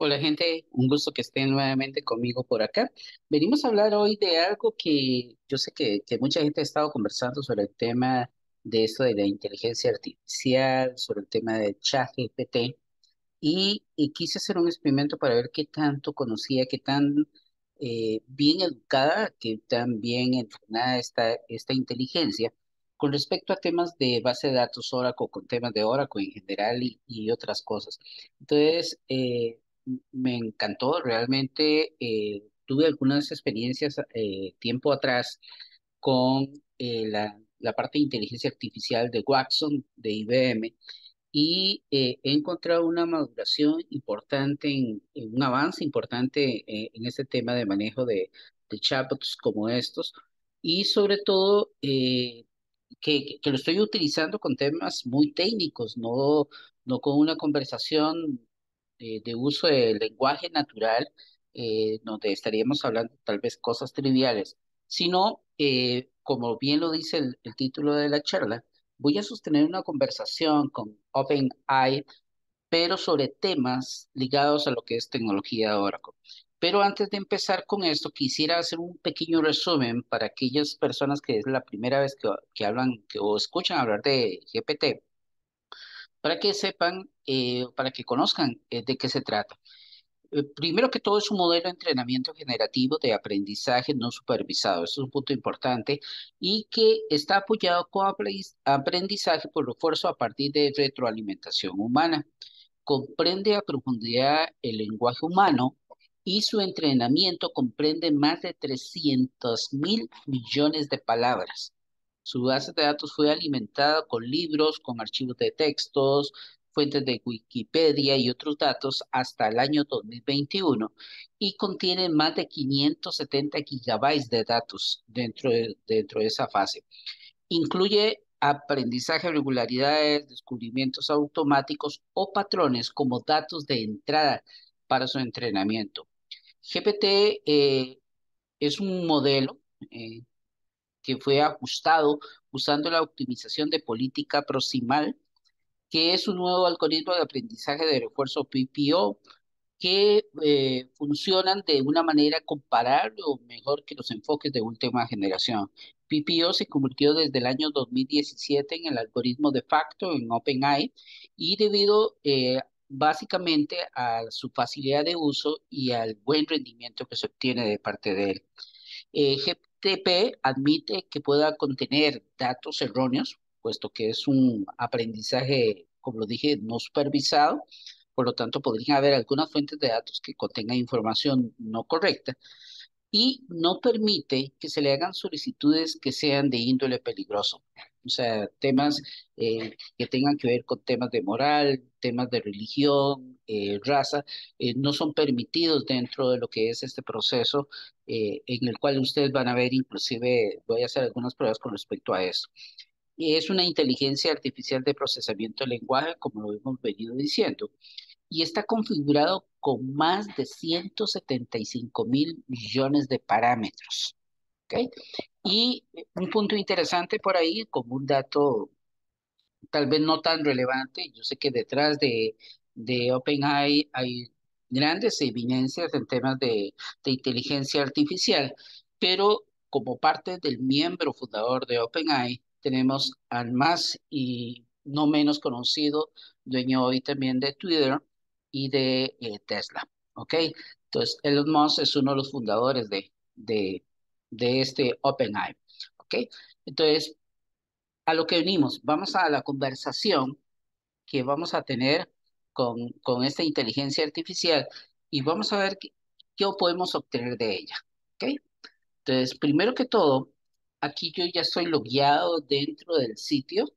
Hola gente, un gusto que estén nuevamente conmigo por acá. Venimos a hablar hoy de algo que yo sé que mucha gente ha estado conversando sobre el tema de esto de la inteligencia artificial, sobre el tema de ChatGPT y quise hacer un experimento para ver qué tanto conocía, qué tan bien educada, qué tan bien entrenada está esta inteligencia con respecto a temas de base de datos Oracle, con temas de Oracle en general y otras cosas. Entonces, me encantó, realmente tuve algunas experiencias tiempo atrás con la parte de inteligencia artificial de Watson, de IBM, y he encontrado una maduración importante, en un avance importante en este tema de manejo de chatbots como estos, y sobre todo que lo estoy utilizando con temas muy técnicos, no con una conversación de uso del lenguaje natural, donde estaríamos hablando tal vez cosas triviales, sino, como bien lo dice el título de la charla, voy a sostener una conversación con OpenAI, pero sobre temas ligados a lo que es tecnología de Oracle. Pero antes de empezar con esto, quisiera hacer un pequeño resumen para aquellas personas que es la primera vez que hablan o escuchan hablar de GPT, para que sepan, para que conozcan de qué se trata. Primero que todo es un modelo de entrenamiento generativo de aprendizaje no supervisado. Eso es un punto importante y que está apoyado con aprendizaje por refuerzo a partir de retroalimentación humana. Comprende a profundidad el lenguaje humano y su entrenamiento comprende más de 300.000 millones de palabras. Su base de datos fue alimentada con libros, con archivos de textos, fuentes de Wikipedia y otros datos hasta el año 2021 y contiene más de 570 gigabytes de datos dentro de esa fase. Incluye aprendizaje, regularidades, descubrimientos automáticos o patrones como datos de entrada para su entrenamiento. GPT es un modelo eh, que fue ajustado usando la optimización de política proximal, que es un nuevo algoritmo de aprendizaje de refuerzo PPO que funcionan de una manera comparable o mejor que los enfoques de última generación. PPO se convirtió desde el año 2017 en el algoritmo de facto en OpenAI y debido básicamente a su facilidad de uso y al buen rendimiento que se obtiene de parte de él. GTP admite que pueda contener datos erróneos, puesto que es un aprendizaje, como lo dije, no supervisado. Por lo tanto, podrían haber algunas fuentes de datos que contengan información no correcta y no permite que se le hagan solicitudes que sean de índole peligroso. O sea, temas que tengan que ver con temas de moral, temas de religión, raza, no son permitidos dentro de lo que es este proceso, en el cual ustedes van a ver, inclusive voy a hacer algunas pruebas con respecto a eso. Y es una inteligencia artificial de procesamiento de lenguaje, como lo hemos venido diciendo, y está configurado con más de 175.000 millones de parámetros. ¿Ok? Y un punto interesante por ahí, como un dato tal vez no tan relevante, yo sé que detrás de OpenAI hay grandes evidencias en temas de inteligencia artificial, pero como parte del miembro fundador de OpenAI, tenemos al más y no menos conocido dueño hoy también de Twitter y de Tesla. ¿Ok? Entonces, Elon Musk es uno de los fundadores de este OpenAI. ¿Ok? Entonces, a lo que venimos, vamos a la conversación que vamos a tener con esta inteligencia artificial y vamos a ver qué podemos obtener de ella. ¿Ok? Entonces, primero que todo, aquí yo ya estoy logueado dentro del sitio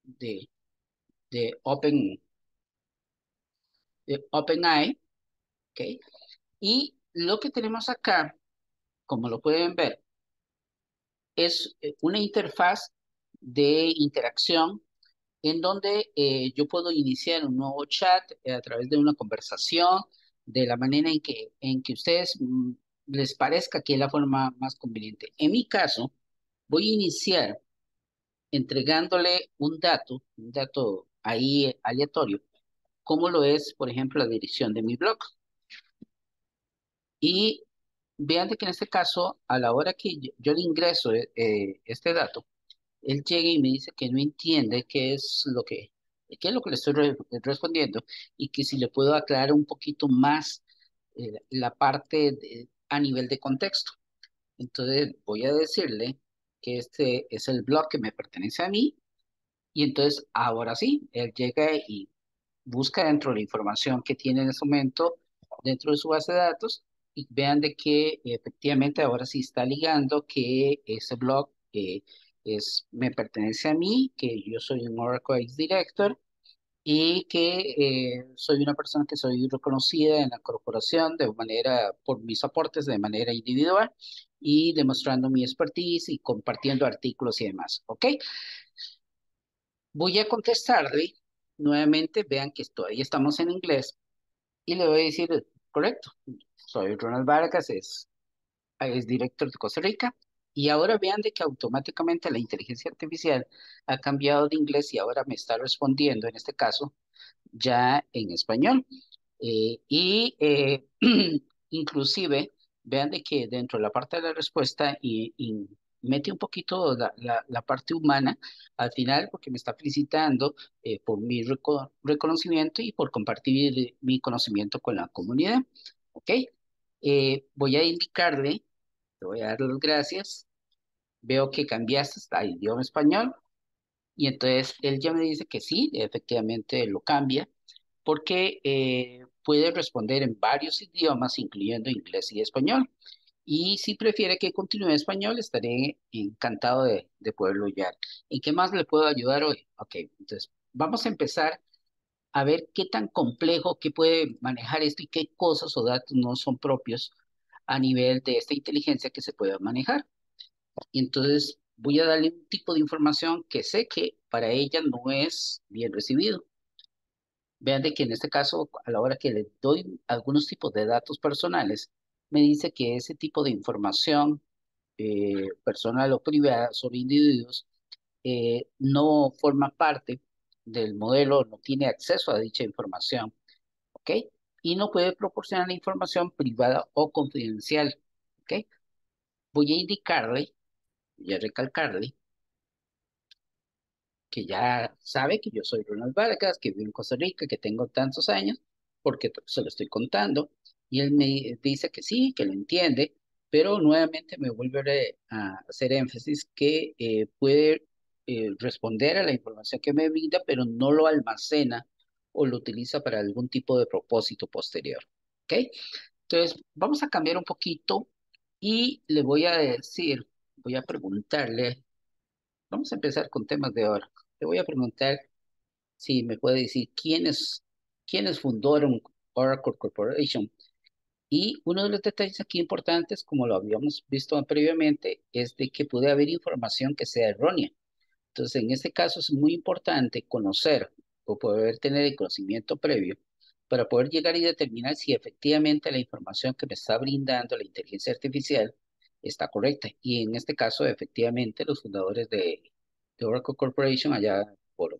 de, de de OpenAI. ¿Ok? Y lo que tenemos acá, como lo pueden ver, es una interfaz de interacción en donde yo puedo iniciar un nuevo chat a través de una conversación, de la manera en que ustedes les parezca que es la forma más conveniente. En mi caso, voy a iniciar entregándole un dato ahí aleatorio, como lo es, por ejemplo, la dirección de mi blog. Y vean de que en este caso, a la hora que yo le ingreso este dato, él llega y me dice que no entiende qué es lo que le estoy respondiendo y que si le puedo aclarar un poquito más la parte a nivel de contexto. Entonces voy a decirle que este es el blog que me pertenece a mí y entonces ahora sí, él llega y busca dentro de la información que tiene en ese momento dentro de su base de datos y vean de que efectivamente ahora sí está ligando que ese blog me pertenece a mí, que yo soy un Oracle Ex Director y que soy una persona que soy reconocida en la corporación de manera, por mis aportes de manera individual y demostrando mi expertise y compartiendo artículos y demás. ¿Ok? Voy a contestarle nuevamente, vean que todavía estamos en inglés y le voy a decir, correcto, soy Ronald Vargas, es director de Costa Rica. Y ahora vean de que automáticamente la inteligencia artificial ha cambiado de inglés y ahora me está respondiendo, en este caso, ya en español. Inclusive, vean de que dentro de la parte de la respuesta y mete un poquito la parte humana al final porque me está felicitando por mi reconocimiento y por compartir mi conocimiento con la comunidad. ¿Ok? Voy a indicarle, te voy a dar las gracias. Veo que cambiaste hasta idioma español y entonces él ya me dice que sí, efectivamente lo cambia porque puede responder en varios idiomas, incluyendo inglés y español. Y si prefiere que continúe en español, estaré encantado de poderlo ayudar. ¿En qué más le puedo ayudar hoy? Ok, entonces vamos a empezar a ver qué tan complejo, qué puede manejar esto y qué cosas o datos no son propios a nivel de esta inteligencia que se pueda manejar. Y entonces voy a darle un tipo de información que sé que para ella no es bien recibido. Vean de que en este caso, a la hora que le doy algunos tipos de datos personales, me dice que ese tipo de información personal o privada sobre individuos no forma parte del modelo, no tiene acceso a dicha información, ¿ok? Y no puede proporcionar la información privada o confidencial, ¿ok? Voy a indicarle, voy a recalcarle que ya sabe que yo soy Ronald Vargas, que vivo en Costa Rica, que tengo tantos años, porque se lo estoy contando, y él me dice que sí, que lo entiende, pero nuevamente me vuelve a hacer énfasis que puede responder a la información que me brinda, pero no lo almacena o lo utiliza para algún tipo de propósito posterior. ¿Ok? Entonces, vamos a cambiar un poquito y le voy a decir, voy a preguntarle. Vamos a empezar con temas de ahora. Le voy a preguntar si me puede decir quiénes fundaron Oracle Corporation. Y uno de los detalles aquí importantes, como lo habíamos visto previamente, es de que puede haber información que sea errónea. Entonces, en este caso es muy importante conocer o poder tener el conocimiento previo para poder llegar y determinar si efectivamente la información que me está brindando la inteligencia artificial está correcta. Y en este caso, efectivamente, los fundadores de Oracle Corporation, allá por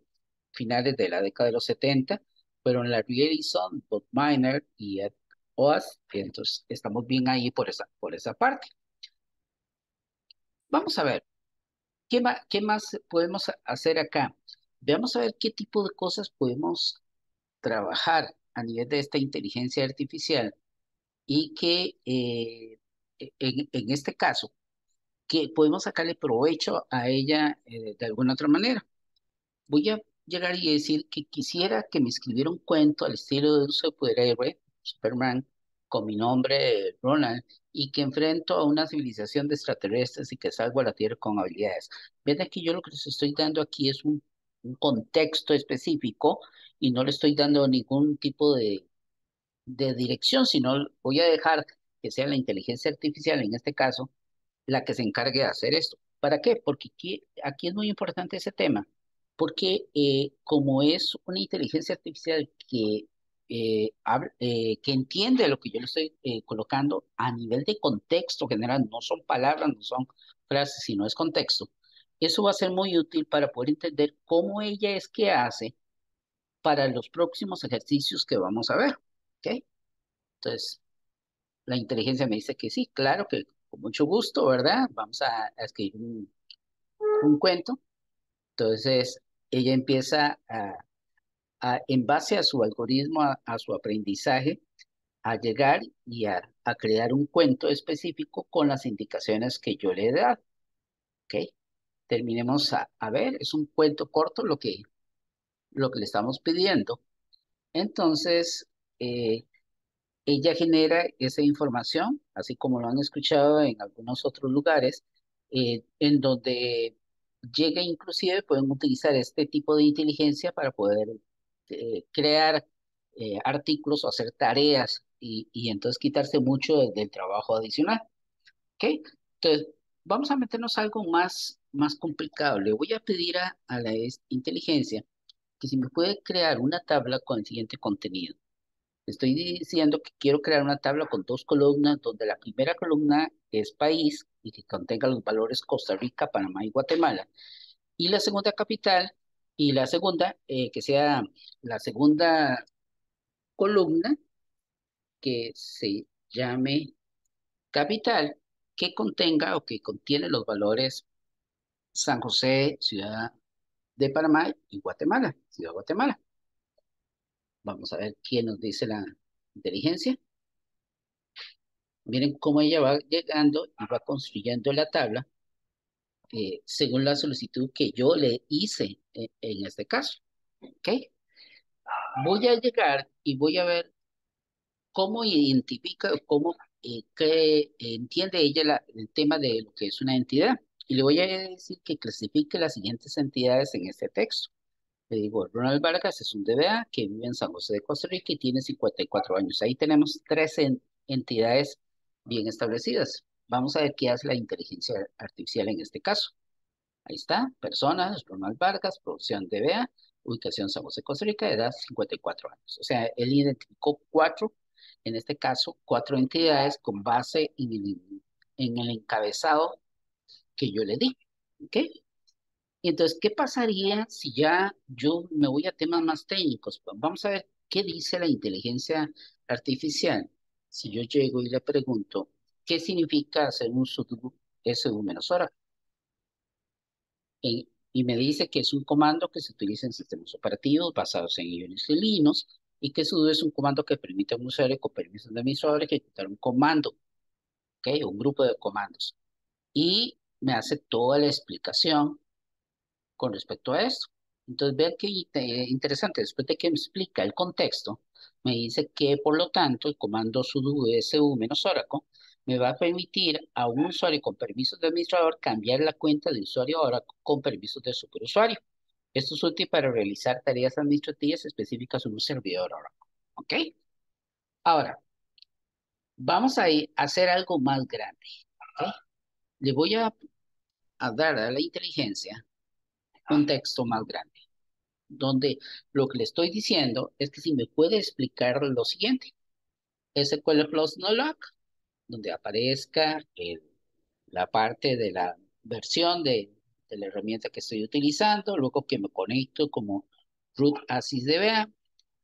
finales de la década de los 70, fueron Larry Ellison, Bob Miner y Ed Oaz. Entonces, estamos bien ahí por esa parte. Vamos a ver. Qué más podemos hacer acá? Veamos a ver qué tipo de cosas podemos trabajar a nivel de esta inteligencia artificial y que en este caso, que podemos sacarle provecho a ella de alguna otra manera. Voy a llegar y decir que quisiera que me escribiera un cuento al estilo de un superhéroe, Superman, con mi nombre, Ronald, y que enfrento a una civilización de extraterrestres y que salgo a la Tierra con habilidades. Ven aquí, yo lo que les estoy dando aquí es un contexto específico y no le estoy dando ningún tipo de dirección, sino voy a dejar que sea la inteligencia artificial, en este caso, la que se encargue de hacer esto. ¿Para qué? Porque aquí es muy importante ese tema, porque como es una inteligencia artificial que entiende lo que yo le estoy colocando a nivel de contexto general, no son palabras, no son frases, sino es contexto, eso va a ser muy útil para poder entender cómo ella es que hace para los próximos ejercicios que vamos a ver. ¿Ok? Entonces, La inteligencia me dice que sí, claro que con mucho gusto, ¿verdad? Vamos a escribir un cuento. Entonces, ella empieza en base a su algoritmo, a su aprendizaje, a llegar y a crear un cuento específico con las indicaciones que yo le he dado. ¿Ok? Terminemos a ver, es un cuento corto lo que le estamos pidiendo. Entonces, eh, ella genera esa información, así como lo han escuchado en algunos otros lugares, en donde llega inclusive, pueden utilizar este tipo de inteligencia para poder crear artículos o hacer tareas y entonces quitarse mucho del trabajo adicional. ¿Ok? Entonces, vamos a meternos a algo más complicado. Le voy a pedir a la inteligencia que si me puede crear una tabla con el siguiente contenido. Estoy diciendo que quiero crear una tabla con dos columnas, donde la primera columna es país y que contenga los valores Costa Rica, Panamá y Guatemala. Y la segunda capital, y la segunda, que sea la segunda columna que se llame capital, que contenga o que contiene los valores San José, Ciudad de Panamá y Guatemala, Ciudad de Guatemala. Vamos a ver qué nos dice la inteligencia. Miren cómo ella va llegando y va construyendo la tabla según la solicitud que yo le hice en este caso. ¿Ok? Voy a llegar y voy a ver cómo identifica, cómo entiende ella el tema de lo que es una entidad. Y le voy a decir que clasifique las siguientes entidades en este texto. Le digo, Ronald Vargas es un DBA que vive en San José de Costa Rica y tiene 54 años. Ahí tenemos tres entidades bien establecidas. Vamos a ver qué hace la inteligencia artificial en este caso. Ahí está, personas, Ronald Vargas, producción DBA, ubicación San José, Costa Rica, edad 54 años. O sea, él identificó cuatro, en este caso, cuatro entidades con base en el encabezado que yo le di. ¿Ok? Y entonces, ¿qué pasaría si ya yo me voy a temas más técnicos? Pues vamos a ver qué dice la inteligencia artificial. Si yo llego y le pregunto, ¿qué significa hacer un sudo su menos hora? Y me dice que es un comando que se utiliza en sistemas operativos basados en Unix y Linux y que sudo es un comando que permite a un usuario con permisos de administrador ejecutar un comando, ¿ok? Un grupo de comandos. Y me hace toda la explicación con respecto a esto. Entonces, vean qué interesante, después de que me explica el contexto, me dice que, por lo tanto, el comando sudo -oracle me va a permitir a un usuario con permisos de administrador cambiar la cuenta de usuario ahora con permisos de superusuario. Esto es útil para realizar tareas administrativas específicas en un servidor Oracle. ¿Ok? Ahora, vamos a hacer algo más grande. ¿Ok? Le voy a dar a la inteligencia un texto más grande, donde lo que le estoy diciendo es que si me puede explicar lo siguiente, SQL Plus no log, donde aparezca la parte de la versión de la herramienta que estoy utilizando, luego que me conecto como root ASIS DBA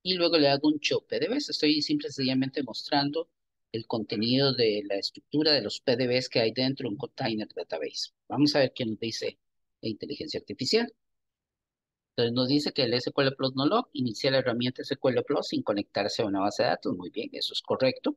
y luego le hago un show PDBs. Estoy simple y sencillamente mostrando el contenido de la estructura de los PDBs que hay dentro de un container database. Vamos a ver qué nos dice la inteligencia artificial. Entonces nos dice que el SQL Plus no log inicia la herramienta SQL Plus sin conectarse a una base de datos. Muy bien, eso es correcto.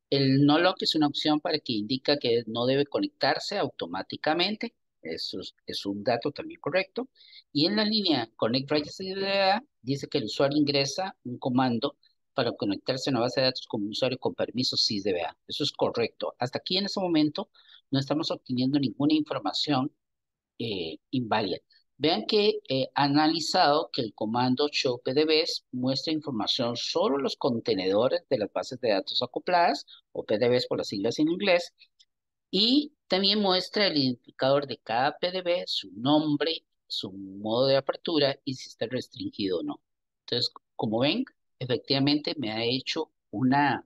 El no log es una opción para que indica que no debe conectarse automáticamente. Eso es un dato también correcto. Y en la línea Connect Right SDA dice que el usuario ingresa un comando para conectarse a una base de datos como un usuario con permiso sysdba. Eso es correcto. Hasta aquí en ese momento no estamos obteniendo ninguna información inválida. Vean que he analizado que el comando show PDBs muestra información sobre los contenedores de las bases de datos acopladas, o PDBs por las siglas en inglés, y también muestra el identificador de cada PDB, su nombre, su modo de apertura y si está restringido o no. Entonces, como ven, efectivamente me ha hecho una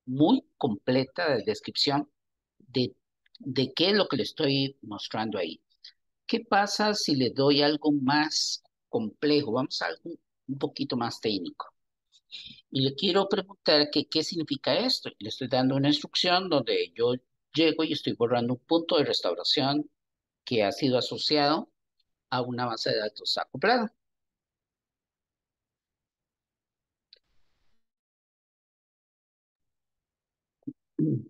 muy completa descripción de, de qué es lo que le estoy mostrando ahí. ¿Qué pasa si le doy algo más complejo? Vamos a algo un poquito más técnico. Y le quiero preguntar que, qué significa esto. Le estoy dando una instrucción donde yo llego y estoy borrando un punto de restauración que ha sido asociado a una base de datos acoplada.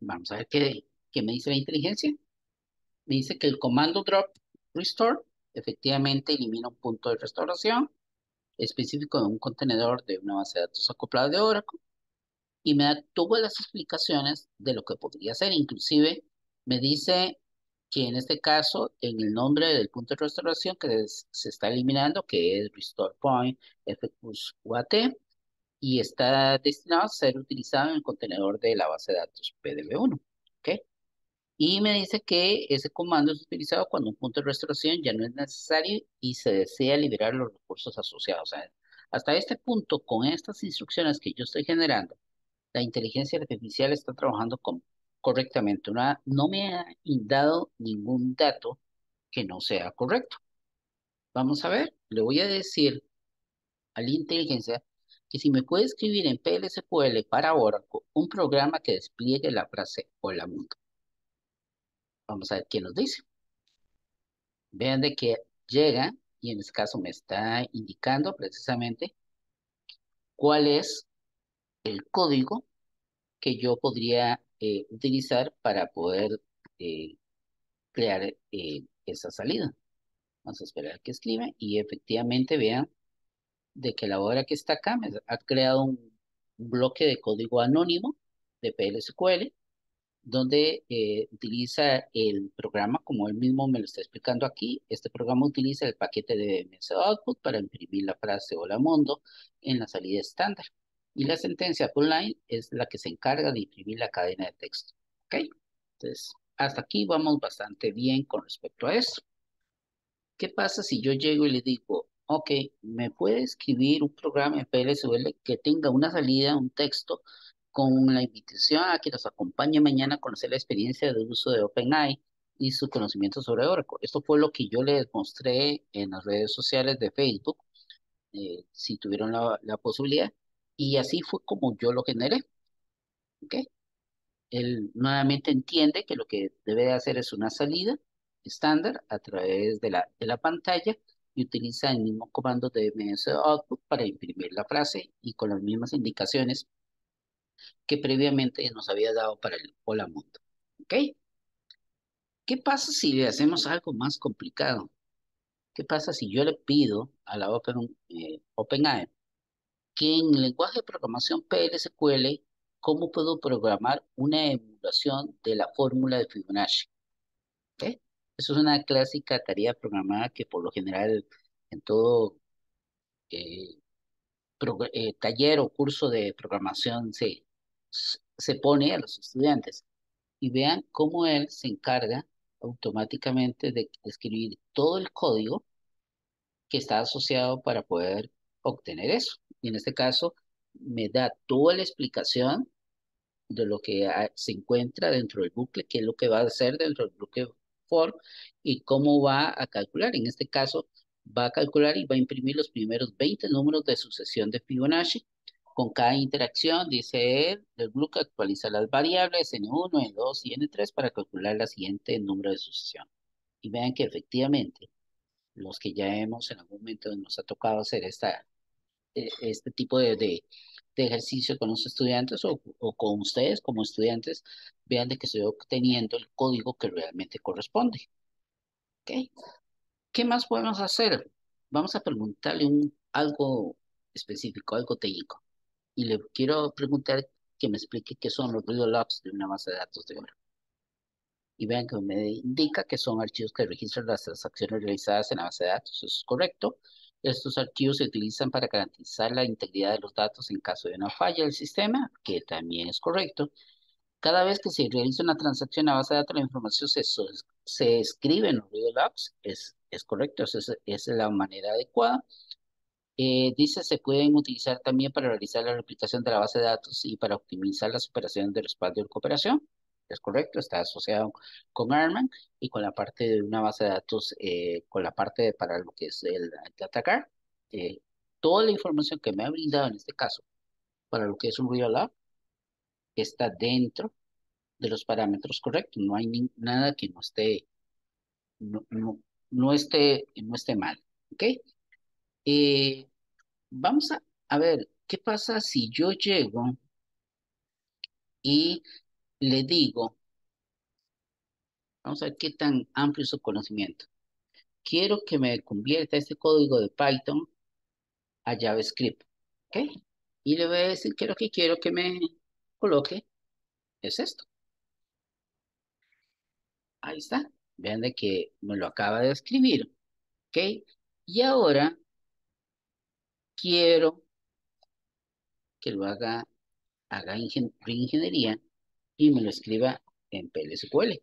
Vamos a ver qué me dice la inteligencia. Me dice que el comando drop restore efectivamente elimina un punto de restauración específico de un contenedor de una base de datos acoplada de Oracle y me da todas las explicaciones de lo que podría ser. Inclusive me dice que en este caso, en el nombre del punto de restauración que se está eliminando, que es restore point fcus UAT, y está destinado a ser utilizado en el contenedor de la base de datos PDB1. ¿Ok? Y me dice que ese comando es utilizado cuando un punto de restauración ya no es necesario y se desea liberar los recursos asociados a él. Hasta este punto, con estas instrucciones que yo estoy generando, la inteligencia artificial está trabajando correctamente. No me ha dado ningún dato que no sea correcto. Vamos a ver, le voy a decir a la inteligencia que si me puede escribir en PLSQL para Oracle un programa que despliegue la frase hola mundo. Vamos a ver qué nos dice. Vean de que llega y en este caso me está indicando precisamente cuál es el código que yo podría utilizar para poder eh, crear esa salida. Vamos a esperar que escriba y efectivamente vean de que la hora que está acá me ha creado un bloque de código anónimo de PLSQL donde utiliza el programa, como él mismo me lo está explicando aquí. Este programa utiliza el paquete de MS Output para imprimir la frase Hola Mundo en la salida estándar. Y la sentencia line es la que se encarga de imprimir la cadena de texto. ¿Ok? Entonces, hasta aquí vamos bastante bien con respecto a eso. ¿Qué pasa si yo llego y le digo, ok, me puede escribir un programa en PLSQL que tenga una salida, un texto, con la invitación a que nos acompañe mañana a conocer la experiencia de uso de OpenAI y su conocimiento sobre Oracle? Esto fue lo que yo les mostré en las redes sociales de Facebook, si tuvieron la posibilidad, y así fue como yo lo generé. ¿Ok? Él nuevamente entiende que lo que debe de hacer es una salida estándar a través de la pantalla y utiliza el mismo comando de MS Output para imprimir la frase y con las mismas indicaciones que previamente nos había dado para el Hola Mundo. ¿Ok? ¿Qué pasa si le hacemos algo más complicado? ¿Qué pasa si yo le pido a la OpenAI que en el lenguaje de programación PLSQL, cómo puedo programar una emulación de la fórmula de Fibonacci? ¿Ok? Eso es una clásica tarea programada que por lo general en todo eh, taller o curso de programación se pone a los estudiantes y vean cómo él se encarga automáticamente de escribir todo el código que está asociado para poder obtener eso. Y en este caso me da toda la explicación de lo que se encuentra dentro del bucle, qué es lo que va a hacer dentro del bucle for y cómo va a calcular. En este caso, va a calcular y va a imprimir los primeros 20 números de sucesión de Fibonacci. Con cada interacción, dice él, el bucle actualiza las variables N1, N2 y N3 para calcular la siguiente número de sucesión. Y vean que efectivamente, los que ya hemos en algún momento nos ha tocado hacer este tipo de ejercicio con los estudiantes o con ustedes como estudiantes, vean de que estoy obteniendo el código que realmente corresponde. ¿Ok? ¿Qué más podemos hacer? Vamos a preguntarle algo específico, algo técnico. Y le quiero preguntar que me explique qué son los read logs de una base de datos de oro. Y vean que me indica que son archivos que registran las transacciones realizadas en la base de datos. Eso es correcto. Estos archivos se utilizan para garantizar la integridad de los datos en caso de una falla del sistema, que también es correcto. Cada vez que se realiza una transacción a base de datos, la información se escribe en los read logs. Es correcto, esa es la manera adecuada. Dice, se pueden utilizar también para realizar la replicación de la base de datos y para optimizar las operaciones de respaldo y cooperación. Es correcto, está asociado con ARMAN y con la parte de una base de datos, con la parte para lo que es el atacar. Eh, Toda la información que me ha brindado en este caso para lo que es un real log está dentro de los parámetros correctos. No hay nada que no, no, no esté mal. ¿Ok? Eh, vamos a ver, ¿qué pasa si yo llego y le digo, vamos a ver qué tan amplio es su conocimiento? Quiero que me convierta este código de Python a JavaScript. ¿Ok? Y le voy a decir que lo que quiero que me coloque es esto. Ahí está. Vean de que me lo acaba de escribir. ¿Ok? Y ahora quiero que lo haga reingeniería y me lo escriba en PLSQL.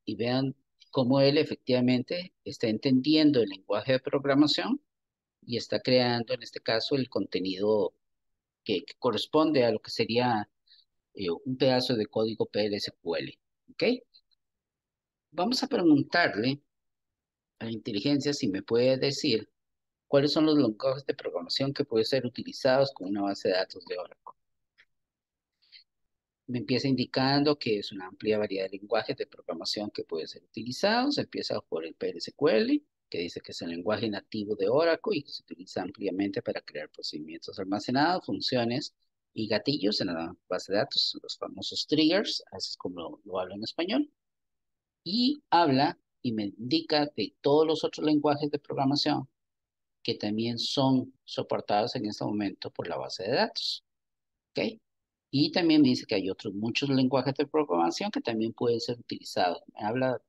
Y vean cómo él efectivamente está entendiendo el lenguaje de programación y está creando, en este caso, el contenido que corresponde a lo que sería un pedazo de código PLSQL. ¿Ok? Vamos a preguntarle a la inteligencia si me puede decir cuáles son los lenguajes de programación que pueden ser utilizados con una base de datos de Oracle. Me empieza indicando que es una amplia variedad de lenguajes de programación que pueden ser utilizados. Empieza por el PLSQL, que dice que es el lenguaje nativo de Oracle y que se utiliza ampliamente para crear procedimientos almacenados, funciones y gatillos en la base de datos, los famosos triggers, así es como lo hablo en español. Y habla y me indica de todos los otros lenguajes de programación que también son soportados en este momento por la base de datos. ¿Ok? Y también me dice que hay otros muchos lenguajes de programación que también pueden ser utilizados. Me habla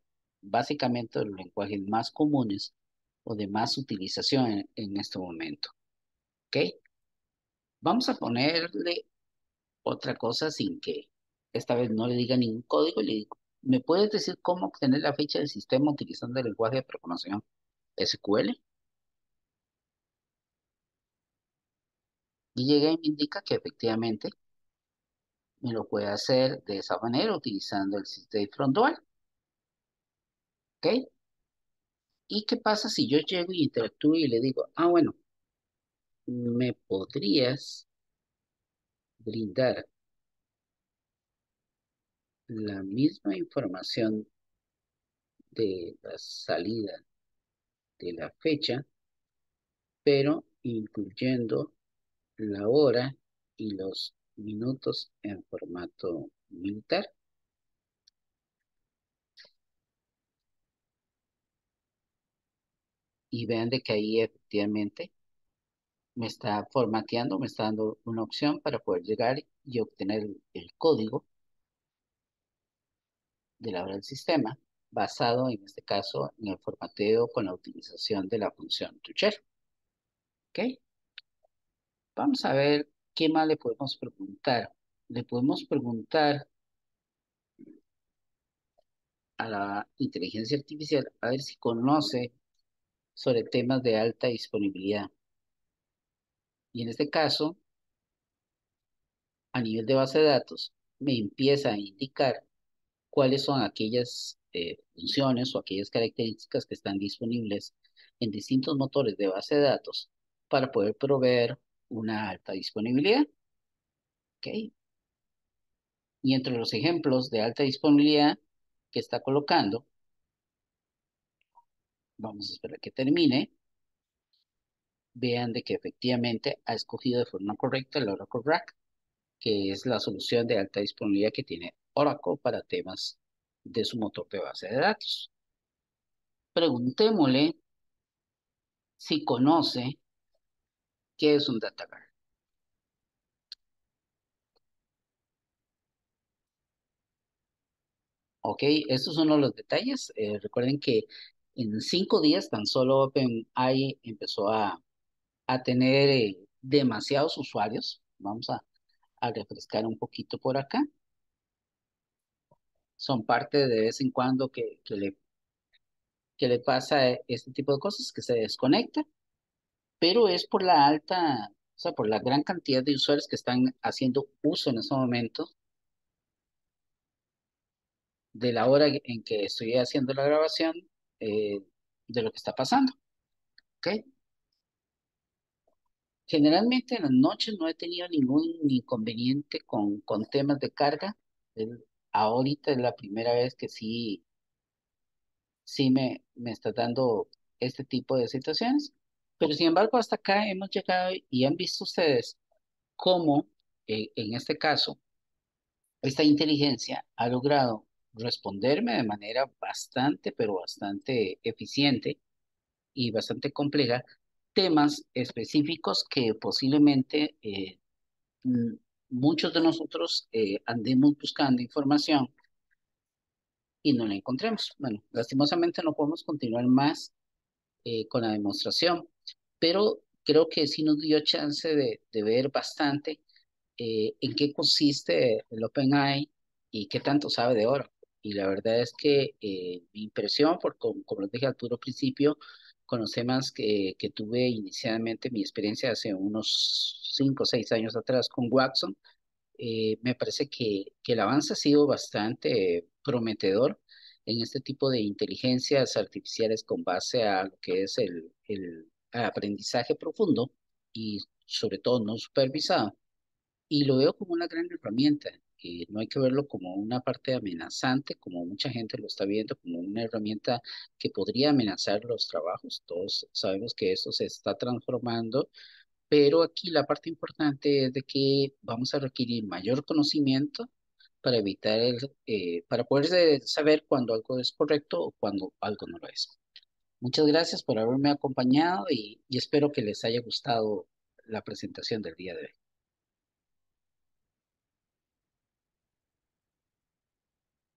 básicamente de los lenguajes más comunes o de más utilización en este momento. ¿Ok? Vamos a ponerle otra cosa sin que esta vez no le diga ningún código. Le digo, ¿me puedes decir cómo obtener la fecha del sistema utilizando el lenguaje de programación SQL? Y llega y me indica que efectivamente me lo puede hacer de esa manera utilizando el State From Dual. ¿Ok? ¿Y qué pasa si yo llego y interactúo y le digo, bueno, ¿me podrías brindar la misma información de la salida de la fecha, pero incluyendo la hora y los minutos en formato militar? Y vean de que ahí efectivamente me está formateando, me está dando una opción para poder llegar y obtener el código de la hora del sistema, basado en este caso en el formateo con la utilización de la función toChar. ¿Ok? Vamos a ver qué más le podemos preguntar. Le podemos preguntar a la inteligencia artificial a ver si conoce sobre temas de alta disponibilidad. Y en este caso, a nivel de base de datos, me empieza a indicar cuáles son aquellas funciones o aquellas características que están disponibles en distintos motores de base de datos para poder proveer una alta disponibilidad. ¿Ok? Y entre los ejemplos de alta disponibilidad que está colocando, vamos a esperar que termine, vean de que efectivamente ha escogido de forma correcta el Oracle RAC, que es la solución de alta disponibilidad que tiene Oracle para temas de su motor de base de datos. Preguntémosle si conoce qué es un data guard. Ok, estos son uno de los detalles. Recuerden que en 5 días tan solo OpenAI empezó a tener demasiados usuarios. Vamos a refrescar un poquito por acá. Son parte de vez en cuando que le pasa este tipo de cosas, que se desconecta, pero es por la alta, o sea, por la gran cantidad de usuarios que están haciendo uso en ese momento de la hora en que estoy haciendo la grabación eh, de lo que está pasando. ¿Ok? Generalmente en las noches no he tenido ningún inconveniente con temas de carga. Ahorita es la primera vez que sí me está dando este tipo de situaciones, pero sin embargo hasta acá hemos llegado y han visto ustedes cómo en este caso esta inteligencia ha logrado responderme de manera bastante, pero bastante eficiente y bastante compleja temas específicos que posiblemente mm, muchos de nosotros andemos buscando información y no la encontremos. Bueno, lastimosamente no podemos continuar más con la demostración, pero creo que sí nos dio chance de ver bastante en qué consiste el OpenAI y qué tanto sabe de oro. Y la verdad es que mi impresión, como les dije al puro principio, con los temas que tuve inicialmente, mi experiencia hace unos 5 o 6 años atrás con Watson, me parece que el avance ha sido bastante prometedor en este tipo de inteligencias artificiales con base a lo que es el aprendizaje profundo y sobre todo no supervisado. Y lo veo como una gran herramienta. No hay que verlo como una parte amenazante, como mucha gente lo está viendo, como una herramienta que podría amenazar los trabajos. Todos sabemos que esto se está transformando, pero aquí la parte importante es de que vamos a requerir mayor conocimiento para evitar para poder saber cuando algo es correcto o cuando algo no lo es. Muchas gracias por haberme acompañado y espero que les haya gustado la presentación del día de hoy.